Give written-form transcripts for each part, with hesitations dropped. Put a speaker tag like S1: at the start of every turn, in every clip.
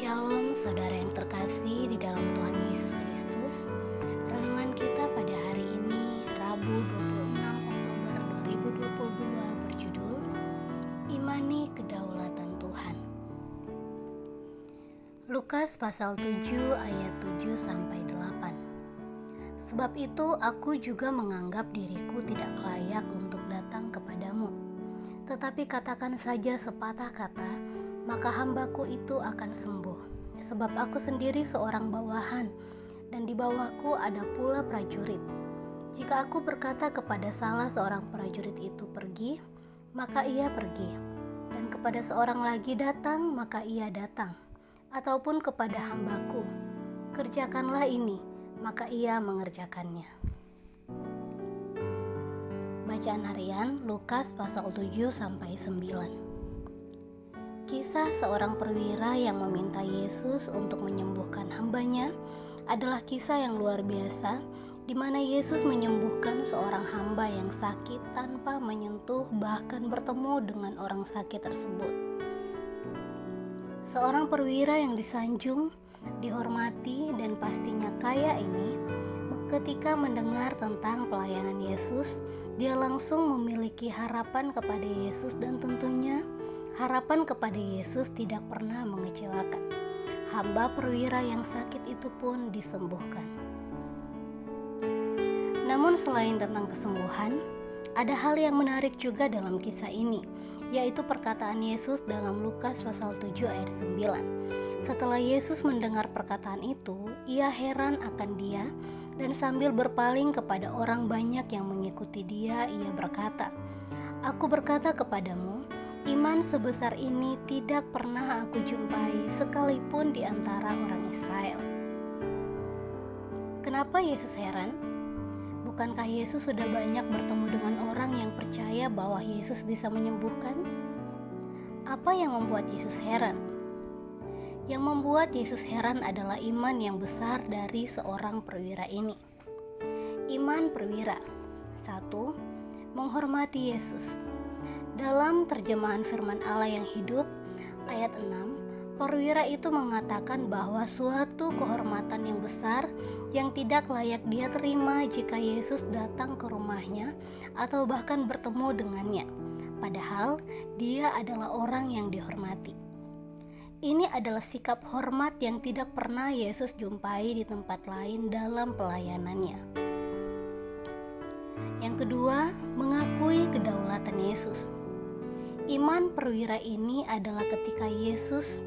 S1: Shalom saudara yang terkasih di dalam Tuhan Yesus Kristus. Renungan kita pada hari ini Rabu 26 Oktober 2022 berjudul Imani Kedaulatan Tuhan. Lukas pasal 7 ayat 7 sampai 8. Sebab itu aku juga menganggap diriku tidak layak untuk datang kepadamu. Tetapi katakan saja sepatah kata, maka hambaku itu akan sembuh. Sebab aku sendiri seorang bawahan, dan di bawahku ada pula prajurit. Jika aku berkata kepada salah seorang prajurit itu pergi, maka ia pergi. Dan kepada seorang lagi datang, maka ia datang. Ataupun kepada hambaku, kerjakanlah ini, maka ia mengerjakannya. Bacaan harian Lukas pasal 7 sampai 9. Kisah seorang perwira yang meminta Yesus untuk menyembuhkan hambanya adalah kisah yang luar biasa, di mana Yesus menyembuhkan seorang hamba yang sakit tanpa menyentuh bahkan bertemu dengan orang sakit tersebut. Seorang perwira yang disanjung, dihormati, dan pastinya kaya ini, ketika mendengar tentang pelayanan Yesus, dia langsung memiliki harapan kepada Yesus, dan tentunya harapan kepada Yesus tidak pernah mengecewakan. Hamba perwira yang sakit itu pun disembuhkan. Namun selain tentang kesembuhan, ada hal yang menarik juga dalam kisah ini, yaitu perkataan Yesus dalam Lukas pasal 7 ayat 9. Setelah Yesus mendengar perkataan itu, ia heran akan dia, dan sambil berpaling kepada orang banyak yang mengikuti dia, ia berkata, "Aku berkata kepadamu, iman sebesar ini tidak pernah aku jumpai sekalipun di antara orang Israel." Kenapa Yesus heran? Bukankah Yesus sudah banyak bertemu dengan orang yang percaya bahwa Yesus bisa menyembuhkan? Apa yang membuat Yesus heran? Yang membuat Yesus heran adalah iman yang besar dari seorang perwira ini. Iman perwira. 1. Menghormati Yesus. Dalam terjemahan firman Allah yang hidup, ayat 6, perwira itu mengatakan bahwa suatu kehormatan yang besar yang tidak layak dia terima jika Yesus datang ke rumahnya atau bahkan bertemu dengannya. Padahal dia adalah orang yang dihormati. Ini adalah sikap hormat yang tidak pernah Yesus jumpai di tempat lain dalam pelayanannya. Yang kedua, mengakui kedaulatan Yesus. Iman perwira ini adalah ketika Yesus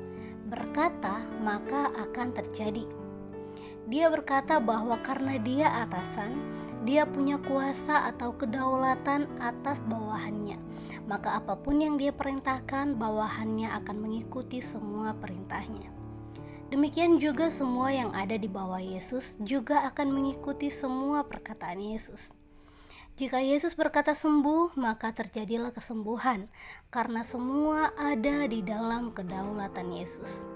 S1: berkata, maka akan terjadi. Dia berkata bahwa karena dia atasan, dia punya kuasa atau kedaulatan atas bawahannya. Maka apapun yang dia perintahkan, bawahannya akan mengikuti semua perintahnya. Demikian juga semua yang ada di bawah Yesus juga akan mengikuti semua perkataan Yesus. Jika Yesus berkata sembuh, maka terjadilah kesembuhan, karena semua ada di dalam kedaulatan Yesus.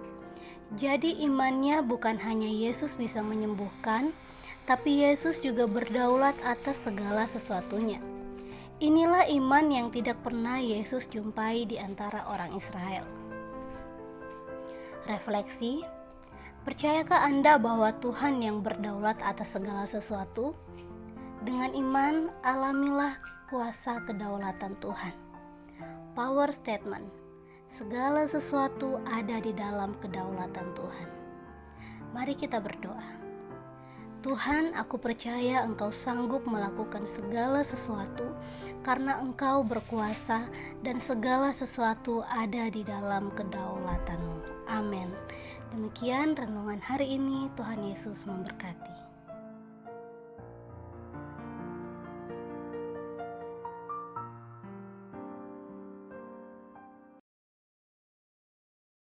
S1: Jadi imannya bukan hanya Yesus bisa menyembuhkan, tapi Yesus juga berdaulat atas segala sesuatunya. Inilah iman yang tidak pernah Yesus jumpai di antara orang Israel. Refleksi, percayakah Anda bahwa Tuhan yang berdaulat atas segala sesuatu? Dengan iman, alamilah kuasa kedaulatan Tuhan. Power statement, segala sesuatu ada di dalam kedaulatan Tuhan. Mari kita berdoa. Tuhan, aku percaya Engkau sanggup melakukan segala sesuatu karena Engkau berkuasa dan segala sesuatu ada di dalam kedaulatan-Mu. Amin. Demikian renungan hari ini. Tuhan Yesus memberkati.